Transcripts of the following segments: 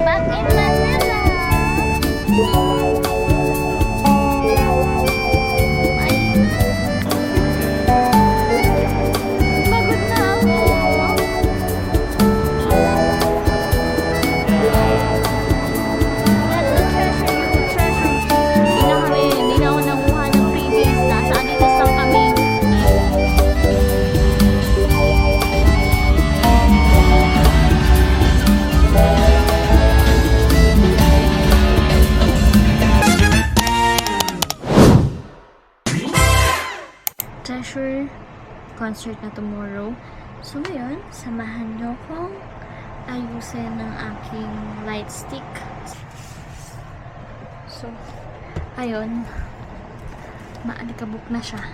Back in Manila. Pagod na ako. Hindi na ako nanguha ng previous. Nasa Adidas lang kami. Treasure concert na tomorrow. So ngayon, samahan niyo akong ayusin ng aking light stick. So, ayun. Maalikabok na siya.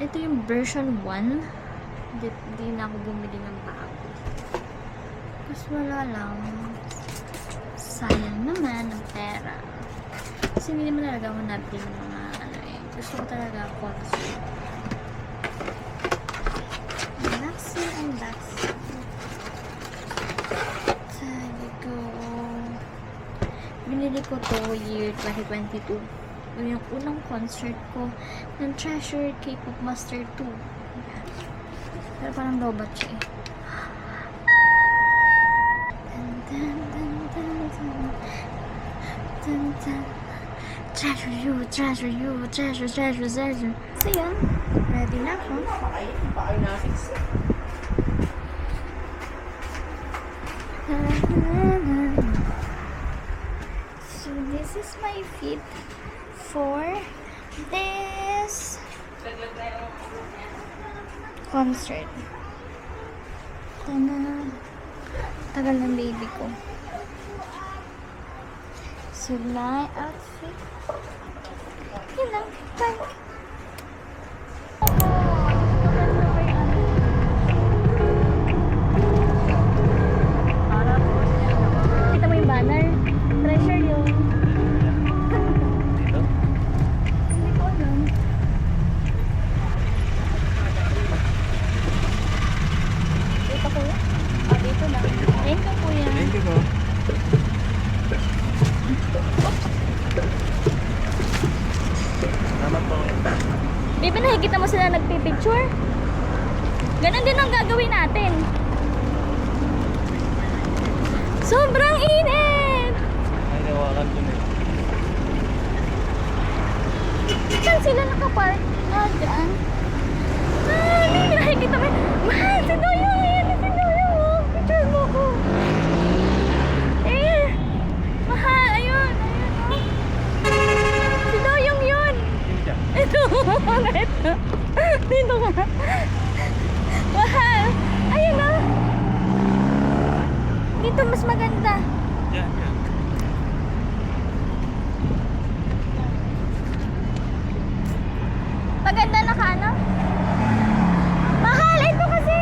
Ito yung version 1. Hindi na ako bumili ng bago. Kasi wala lang. Sayang naman ang pera. Kasi hindi naman talaga ako nabili ng mga ano eh. Gusto ko talaga concert. Unboxing. There we go. Binili ko to year 2022. Yung unang concert ko ng Treasure K-Pop Master 2. Pero parang robot siya eh. Dun, dun, dun, dun, dun. Dun, dun. Treasure you, treasure you, treasure, treasure, treasure. So yun, ready na ako. So this is my fit for this concert. Tana. Tagal ng baby ko. So my outfit. Yun lang. Bye. Banner. Treasure yun. Dito? Hindi ko alam. Dito kuya? Ah, dito na. Thank you kuya. Thank you po. Salamat po. Baby, nakikita mo sila nagpipicture? Ganon din ang gagawin natin. Sobrang init! Ay, nawakan dun eh. Saan sila nakapark? Ah, dyan. Ah, hindi nakikita mo. Mahal, si Doyong! Ayan, si Doyong! Oh. Picture mo ko. Eh, mahal, ayun, ayun. Oh. Si Doyong yun! Ito, ito. Dito ka. Mahal, ayun oh. Dito mas maganda. Yan, yan. Maganda na ka, ano? Mahal, ito kasi.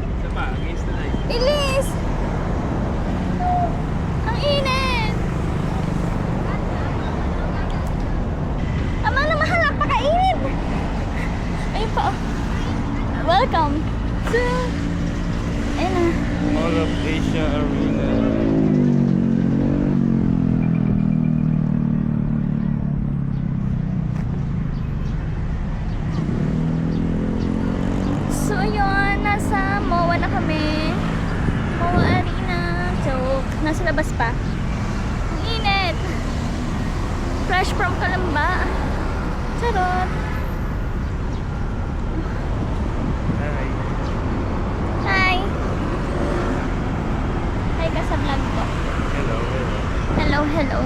Isa pa, against the light. Bilis. Ang init. Tama na, mahal. Napakainit. Ayun pa, oh. Welcome to... Ayun na. Mall of Asia Arena. So, ayun. Nasa MOA na kami. MOA Arena. Joke. Nasa labas pa. Ang init. Fresh from Calamba. Charot. Hi. Hi. Hi ka sa vlog ko. Hello, hello. Hello, hello.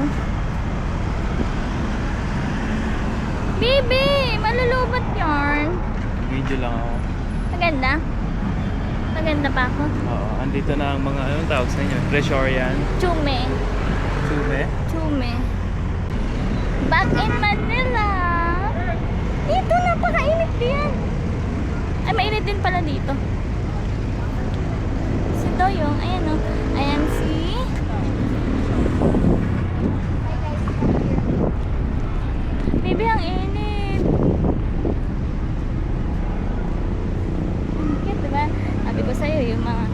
Baby, malulubat yarn. Video lang ako. Maganda? Maganda pa ako? Oo, andito na ang mga, anong tawag sa inyo? Treasure yan? Chume. Tube? Chume. Back in Manila. Dito, napakainit din. Ay, mainit din pala dito. Si Doyong, ayan o. Ayan si... Baby, ang init. Ang cute, diba? Sabi ko sa'yo, yung mga...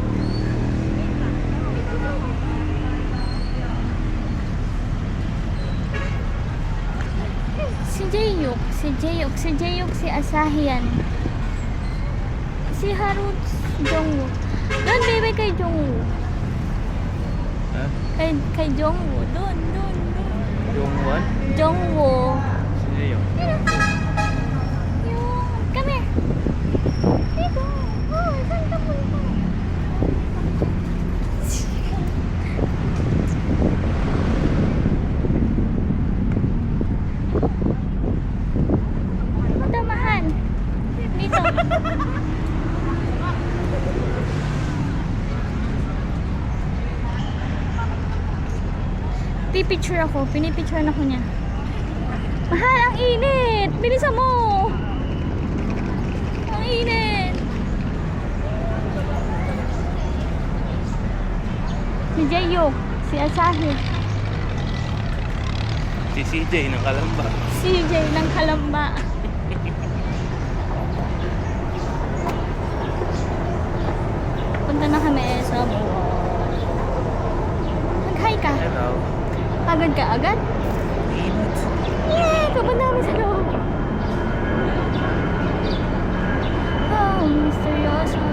Jayuk. Si Jayuk. Si Jayuk, si Asahi yan. Si Haru Jongwoo. Doon, baby, kay Jongwoo. Ha? Kay Jongwoo. Doon. Yung what? Jongwoo. Sino yun? Come here. Dito. Oh, saan ka punta? Matamahan. Dito. Pipicture ako. Pinipicture ako niya. Mahal, ang init! Bilisan mo! Ang init! Si Jayuk, si Asahi, Si CJ ng Kalamba. si Jay ng Kalamba. Punta na kami sa mall. Mag-hi ka. Hello. Agad ka agad? Init. Yeah! Pupunta kami sa loob. Oh, misteryoso.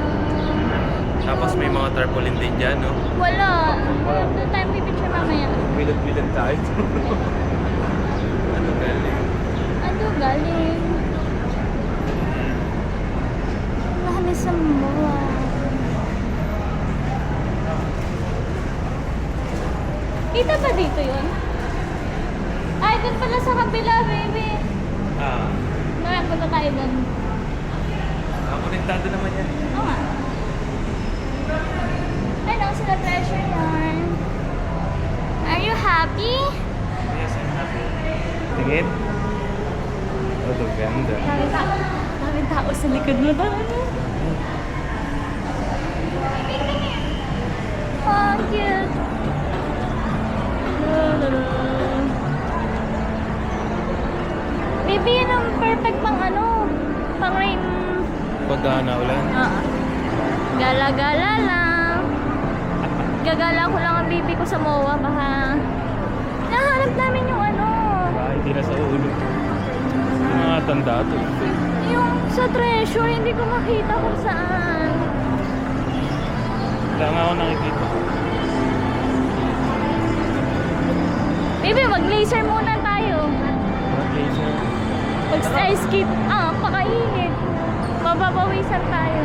Tapos may mga tarpaulin din dyan, no? Wala. Doon tayo pipicture mamaya. Bilad-bilad tayo. Ano galing? Ano galing? Kami sa mall. Kita ba dito yun? Ay, doon pala sa kabila, baby. Ah. Mara, punta tayo doon. Konektado naman yan. Oo nga. Ay, no, sila treasure yarn. Are you happy? Yes, I'm happy. Tingin? Oh, ito ganda. Daming tao sa likod mo doon. Oh, cute. Baby, yan ang perfect pang ano, pang rain. Pagana ulan. Gala-gala lang. Gagala ko lang ang baby ko sa MOA, baka nahanap namin yung ano. Hindi na sa ulo. Yung mga tanda to. Yung sa treasure, hindi ko makita kung saan. Wala nga ako nakikita. Baby, mag-laser muna tayo. Mga laser. Mag-sky skip. Pakainit. Mababawisan tayo.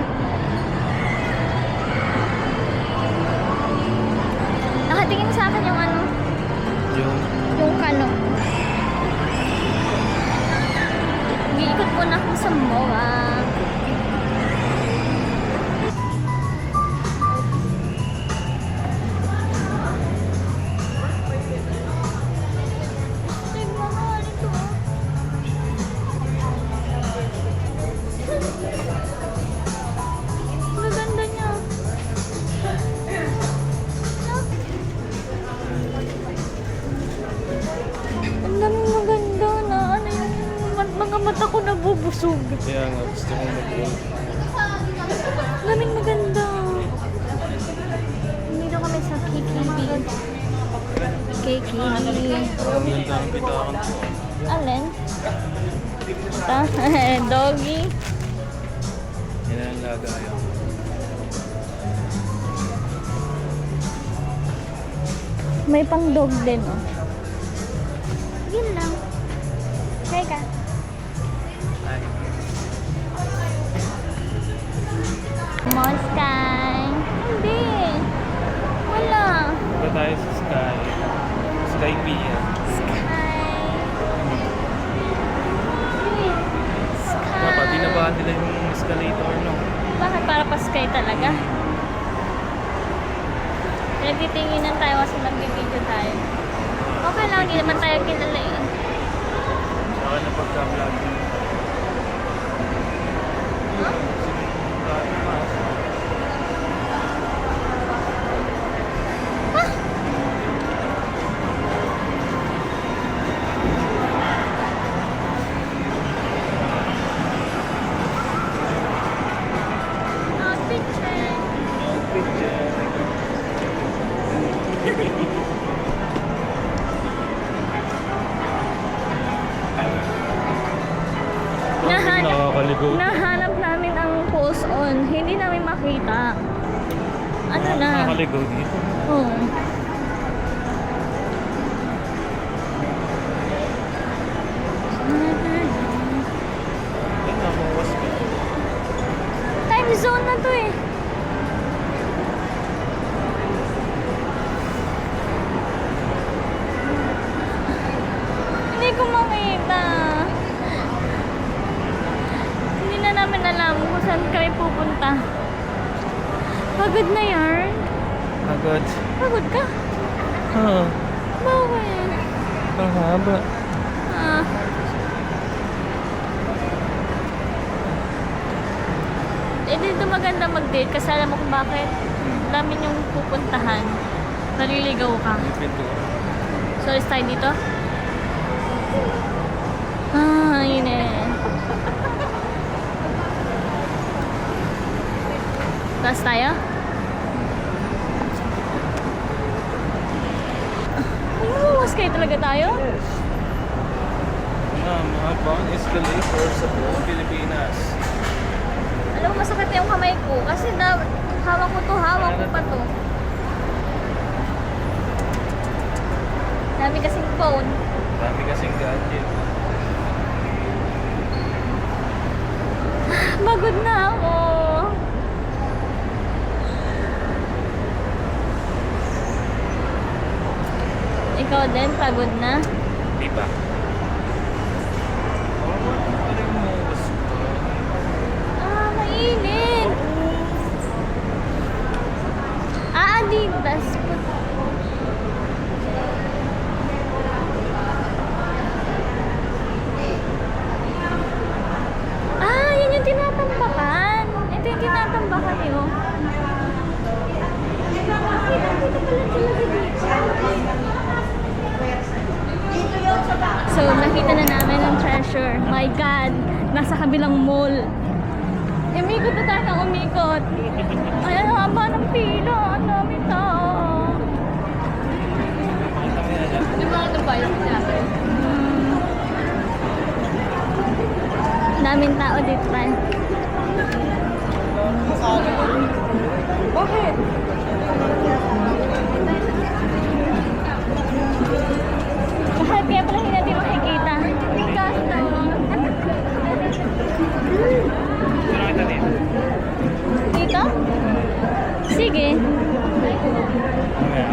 Nakatingin sa akin yung ano, yung kano. Iikot muna ako sa MOA. Mahal ito. Maganda niya. Ang daming maganda na ano yung mga mata ko nabubusog. Kaya nga, gusto kong mag-roll. Ang daming maganda. Dito kami sa KKB. KKB. Ang ganda ng bitakan ko. Alin? Ito. Doggy. Yan ang lagayan. May pang dog din, oh. Yun lang. Try ka. Ay. Mosky. Hindi. Wala. Punta tayo sa Sky. Sky Pia. Sky. Sky. Dapat dinabahan nila yung escalator, no? Bakit para pa sky talaga? Nagtitinginan tayo kasi nag-video tayo. Okay lang, hindi naman tayo kilala eh. Saka na pagka-vlog. Huh? go. Nahanap namin ang pulse on. Hindi namin makita. Ano na? Nakakaligaw dito. Oo. Ay, nakawas ka. Time zone na to eh. Hindi ko makita. Hindi na namin alam kung saan kami pupunta. Pagod na yarn. Agad. Pagod ka? Ah, Bakit? ang haba. Ah. Eh, dito maganda mag-date kasi alam mo kung bakit. Dami yung pupuntahan. Naliligaw ka. May pintura. So, is tayo dito? Ah, yun eh. Taas tayo? Ay, kayo talaga tayo? Mahabang escalator sa buong Pilipinas. Alam mo, masakit yung kamay ko kasi hawak ko to, hawak ko pa to. Dami kasing phone. Dami kasing gadget. Pagod na ako. Ikaw din, pagod na? Di ba? Ah, mainit. Ah, Adidas. Ah, yun yung tinatambakan. Ito yung tinatambakan yun. Dito pala sila dito. So, nakita na namin ang treasure. My God! Nasa kabilang mall. Umikot na tayo ng umikot. Ay, ang haba ng pila. Ang dami tao. Di ba ito ba yung natin? Daming tao dito tayo. Bakit? Mahal kaya pala hindi natin makikita. Gas na. Sino kita dito? Dito? Sige. Mamaya.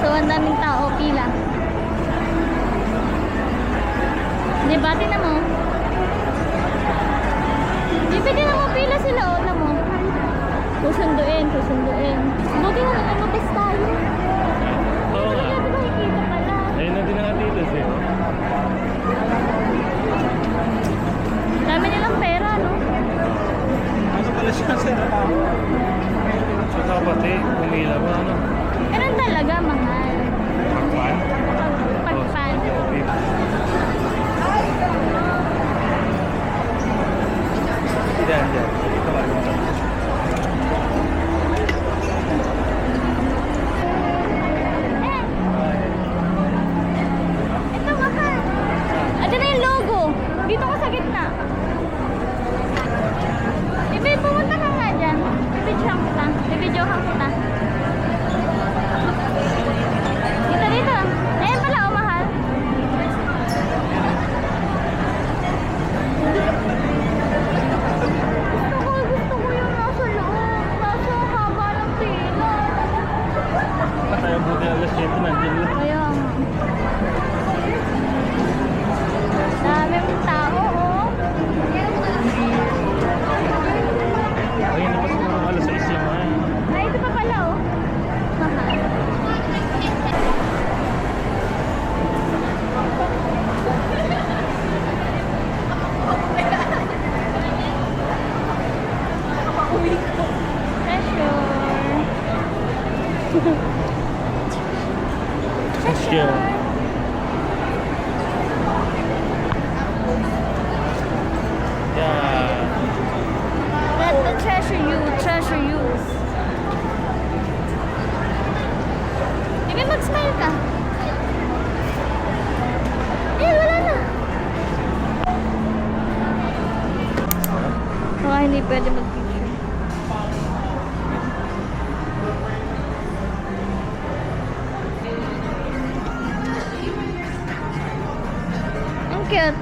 So, ang daming tao, pila. Di ba? Tingnan mo. Di ba tingnan mo, pila sila, o. Alam mo. Susunduin, susunduin. Buti na lang, lumabas tayo. Oo nga. Hindi natin makikita pala. Ayun na din ang Adidas eh. Dami nilang pera, no? Ano pala siya sa nakao? So dapat eh, kumila ba ano? Ganun talaga, mahal. Pagpan? Pagpan. Diyan, diyan. Ito ba? Ito, mahal. Ito na yung logo. Dito ka sa gitna. Ibig, pumunta ka nga dyan. Ibidyohan kita. Ibidyohan kita. Dito, dito. Ayan pala, oh, mahal. Gusto ko yung nasa loob. Nasa haba ng pila. Tayo buti alas 7 nandiyan lang. Kaya nga. Daming tao, oh. Ayun na pa siguro alas 6 yung mga. Ay, ito pa pala, oh. Mahal. Treasure. Yeah. Let the treasure you, treasure you. Sige, mag-smile ka. hindi pwede mag-picture. Ang cute.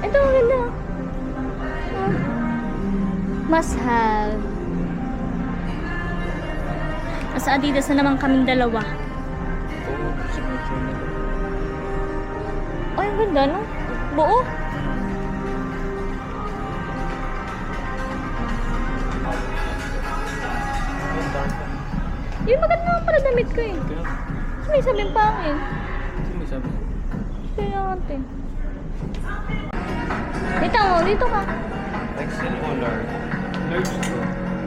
Ito, ang ganda. Oh. Must have. Nasa Adidas na naman kaming dalawa. Ay, ang ganda, no? Buo. Yun, maganda nga para damit ko eh. May sabing pangin. Sino sabi? Kaya natin. Dito ka. XL o large? Large to.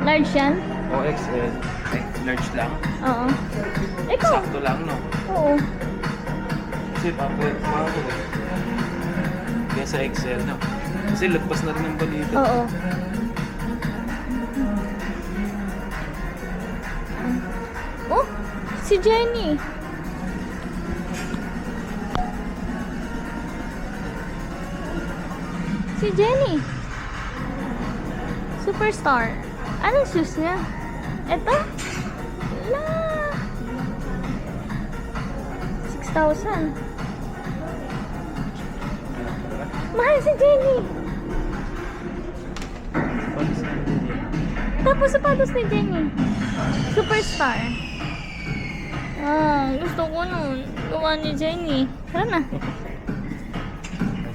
Large yan? O XL? Ay, large lang? Oo. Ikaw? Sakto lang, no? Oo. Kasi papel ko ako eh. Kaya sa XL, no? Kasi lagpas na rin ang balita. Oo. Oh, si Jenny. Si Jenny. Superstar. Anong shoes niya? Ito? La. 6,000. Mahal si Jenny. Tapos sapatos ni Jenny. Superstar. Ah, gusto ko nun. Gawa ni Jenny. Tara na.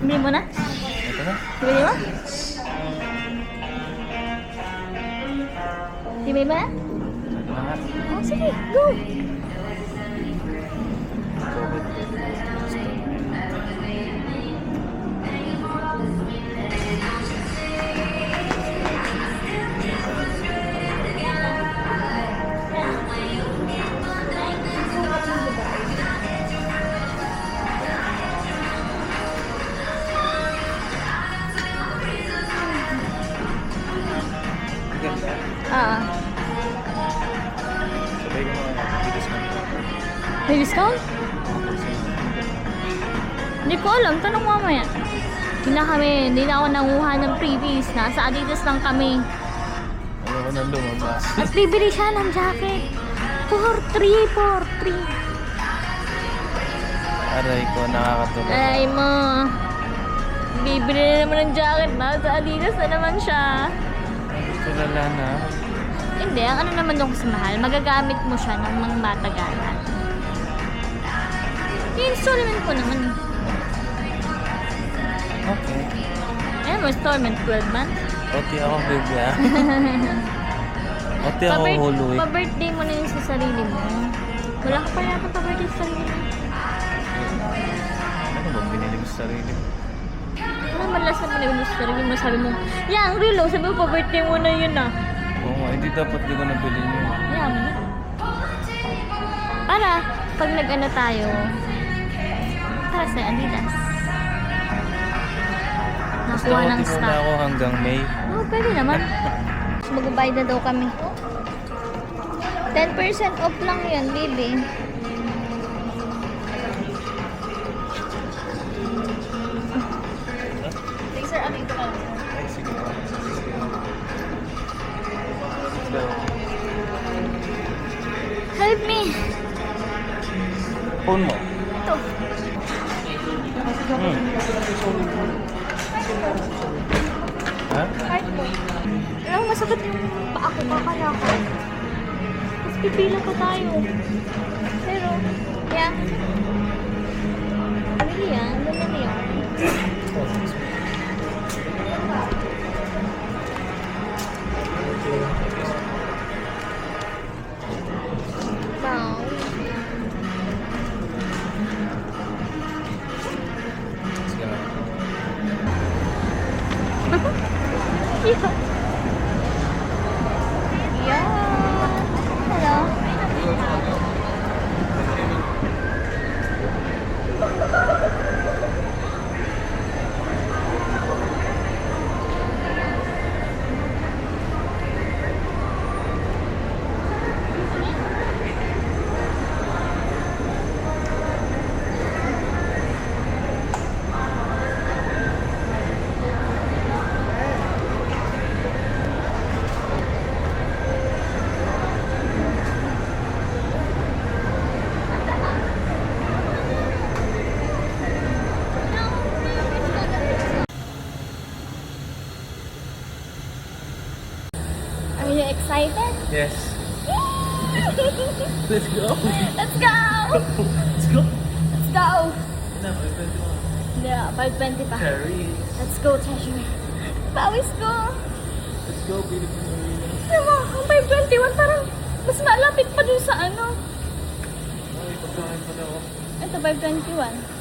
Bili mo na? Ito na? Bili mo? Bili mo na? Ito na nga. Oh, sige. Go! Ah, Sabay ko mga discount. may discount? Hindi ko alam. Tanong mo mamaya. Hindi na ako nanguha ng freebies. Nasa Adidas lang kami. Ayaw ko nang lumabas. At bibili siya ng jacket. 4-3. Aray ko, nakakatulog. Ay mo. Bibili na naman ng jacket. Nasa Adidas na naman siya. Tulala na. Hindi, ang ano naman yung kasi mahal, magagamit mo siya ng mga matagalan. I-installment ko naman. Okay. Ayan mo, installment 12 months. Oti ako, baby ah. Oti ako huluwi. Pa-birthday mo na yun sa sarili mo. Wala ka pa yata pa-birthday sa sarili mo. Ano ba binili mo sa sarili mo? Ano malas na pinag sa sarili mo? Sabi mo, yang relo, sabi mo pa-birthday mo na yun ah. Oo nga, hindi dapat di ko nabili niyo. Yan. Para, pag nag-ano tayo, para sa Adidas. Gusto Nakuha ko ng muna stock. ako hanggang May. Oo, pwede naman. So, magbabayad na daw kami. 10% off lang yan, baby. Thanks, sir. Ano ito ka? Ay, sige pa. Sige. Help me. Phone mo. Ito. Ha? Heart mo. Alam, masakit yung paa ko, kakaya ko. Tapos pipila pa tayo. Pero, yeah. Really yan, ganda niya. Wow. Sige na. Yeah. Yeah. Hello. excited? Yes. Let's go. Let's go! Let's go. Let's go! Na, 5:21. Yeah, 5:20 pa. Cherry. Let's go, Treasure. Pawis ko. Let's go, beautiful Marina. Alam mo, ang 5:21 parang mas malapit pa dun sa ano. Ay, pagkain pa na ako. Ito, 5:21.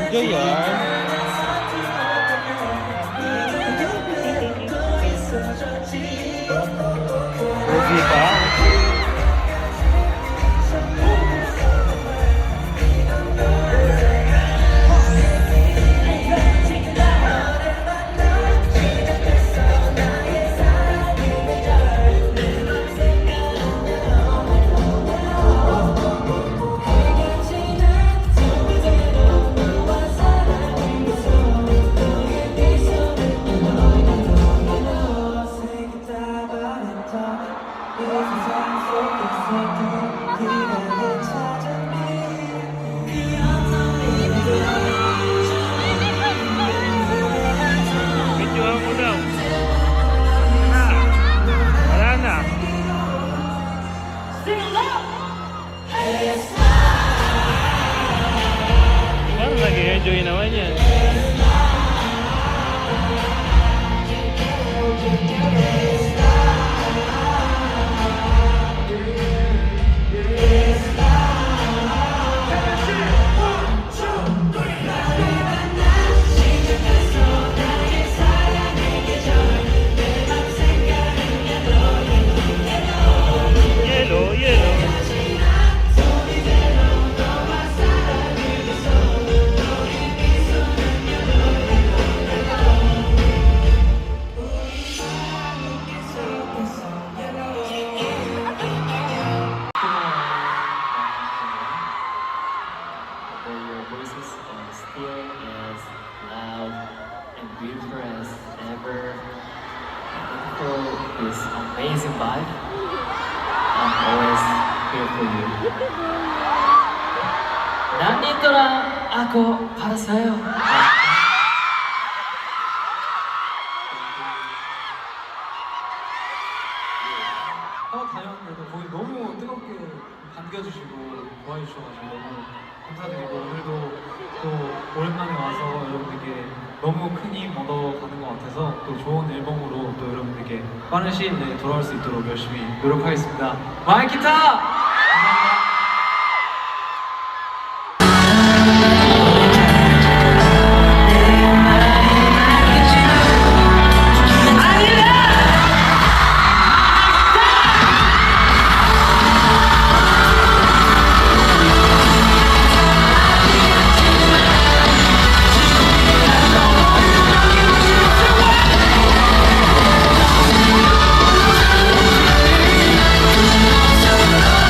Enjoy yan. Pogi pa. Videohan mo daw. Na. Wala na. Parang nag-enjoy naman yan. Yellow, yellow. Your voices are still as loud and beautiful as ever. For this amazing vibe, I'm always here for you. Nandito lang ako para sa'yo. 다녔는데도 거기 너무 뜨겁게 반겨주시고 좋아해 주셔가지고 너무 감사드리고 오늘도 또 오랜만에 와서 여러분들께 너무 큰 힘 얻어가는 것 같아서 또 좋은 앨범으로 또 여러분들께 빠른 시일 내에 돌아올 수 있도록 열심히 노력하겠습니다. 마이키타! 감사합니다.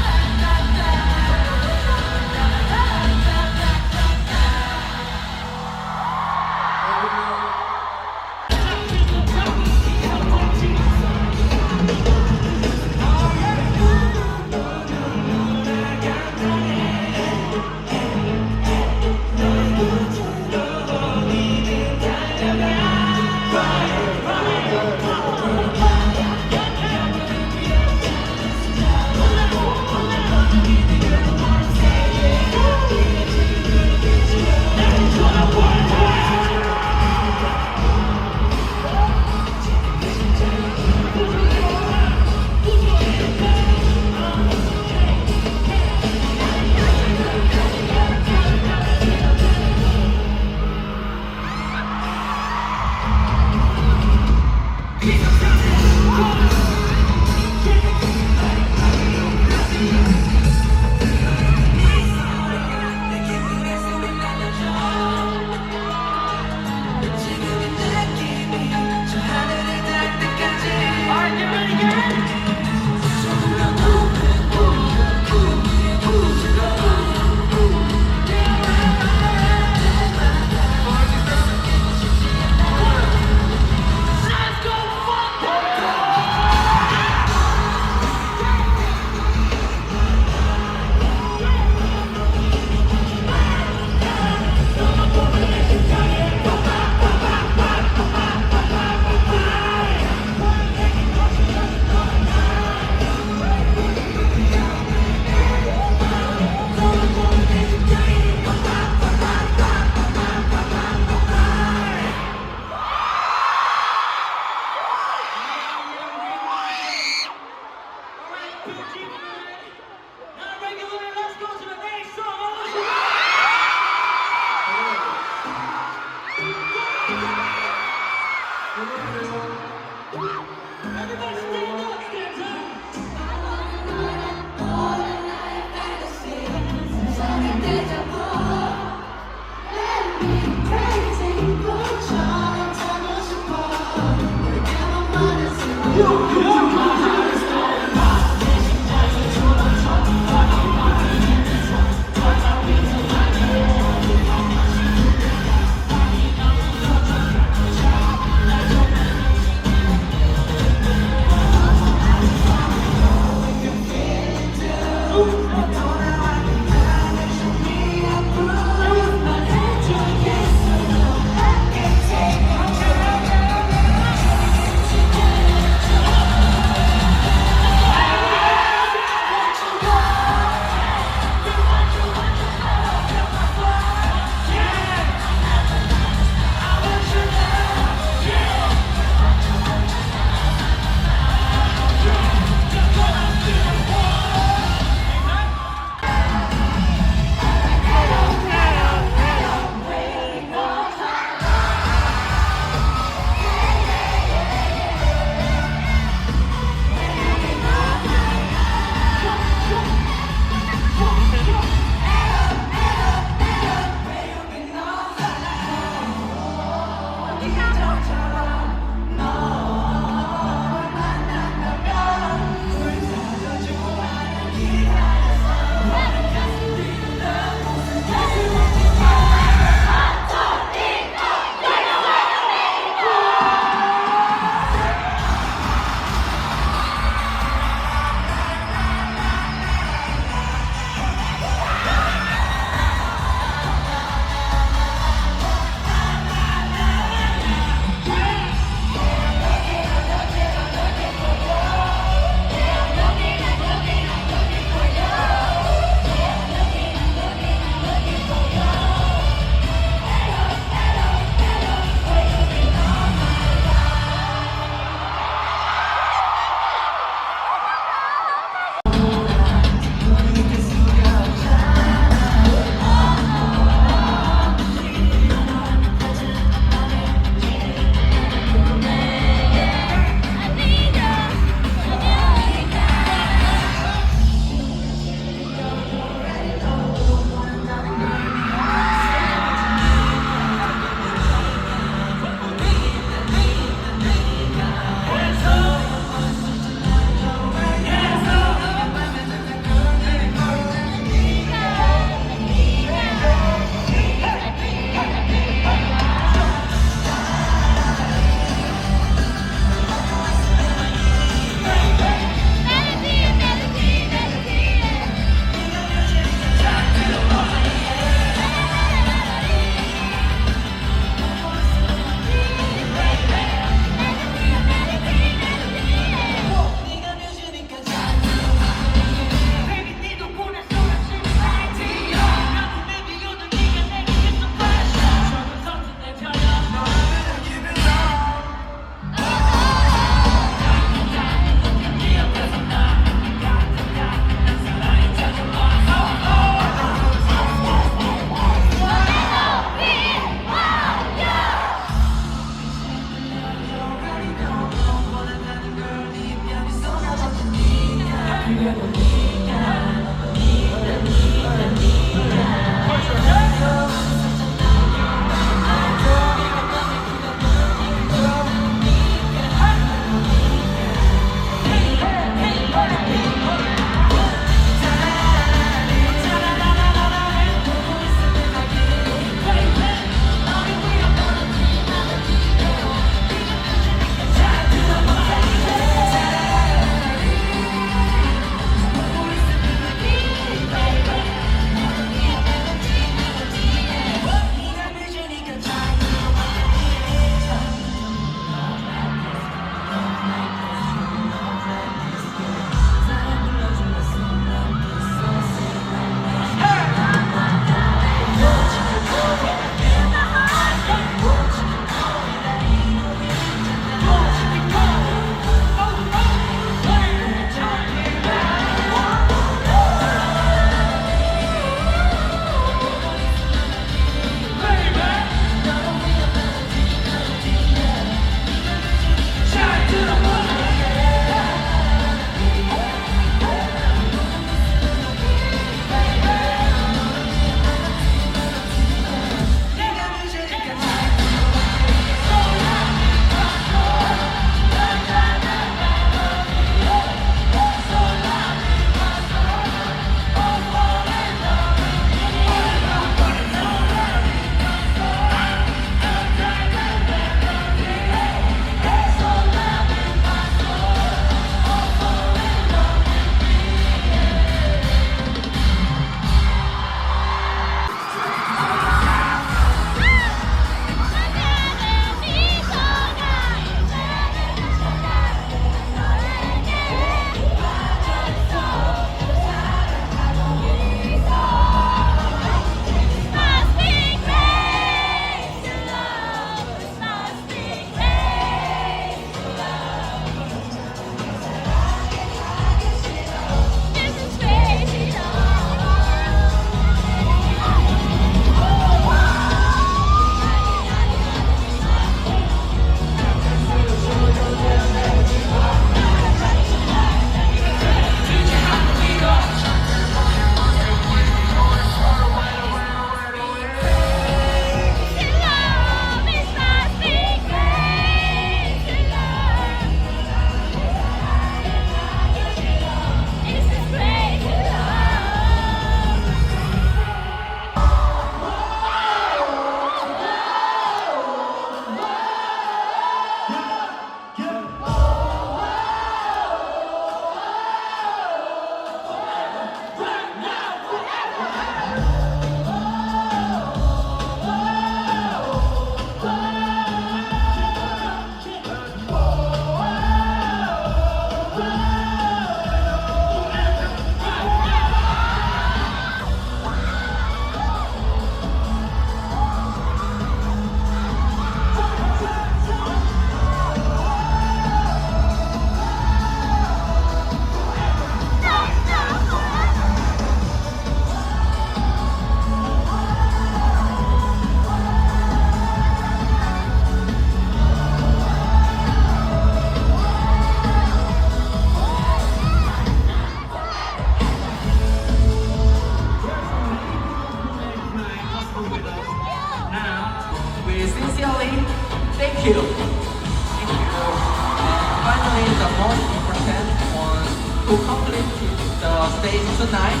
complete the stage tonight.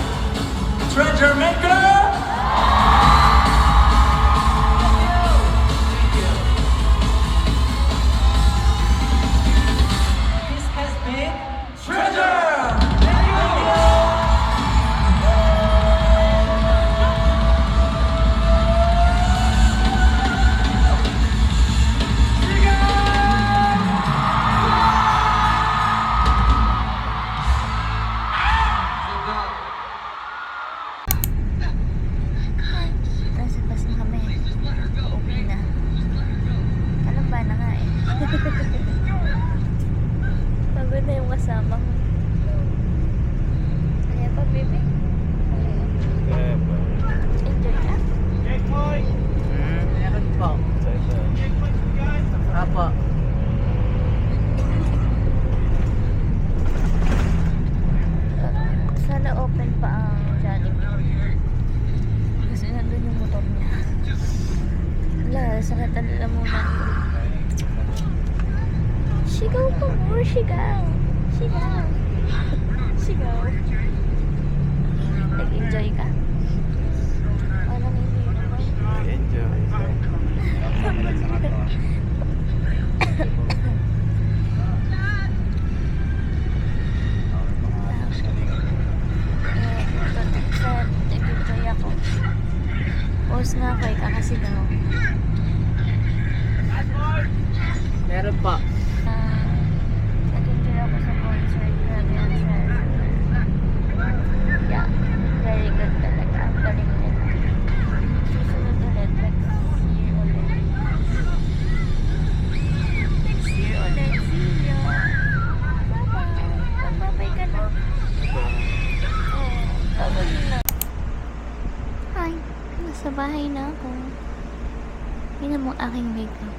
Treasure Maker! This has been Treasure! Thank you! Nasa bus na kami. Pauwi na. Kalamba na nga eh. Pagod na yung kasama ko. Kaya pa, baby? Enjoy ka? Meron po. Apo. Sana open pa ang Jollibee. Kasi nandun yung motor niya. Wala, sakit ang lalamunan ko. Sigaw pa more, sigaw. Sigaw. Sigaw. Nag-enjoy ka? Parang hindi naman. Enjoy. Nag-enjoy ako. Pause nga ako, kakasigaw. Meron po. Nag-enjoy ako sa concert. Grabe ang treasure. Yeah, very good talaga. Ang galing nila. Susunod ulit. Next year ulit. Next year ulit. See you. Bye-bye. Magbabay ka na. Pagod na. Hi. Nasa bahay na ako. Tingnan mo aking makeup.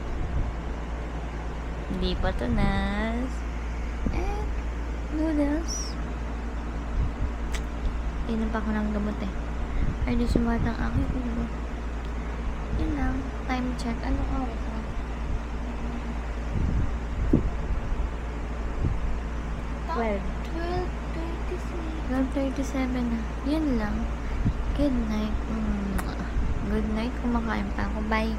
Hindi pa tunas. Noodles. Inom pa ako ng gamot eh. Ay, di sumat ang aking ulo. Yun lang. Time check. Anong oras na? 12:37 na. Yun lang. Good night. Good night. Kumakain pa ako. Bye.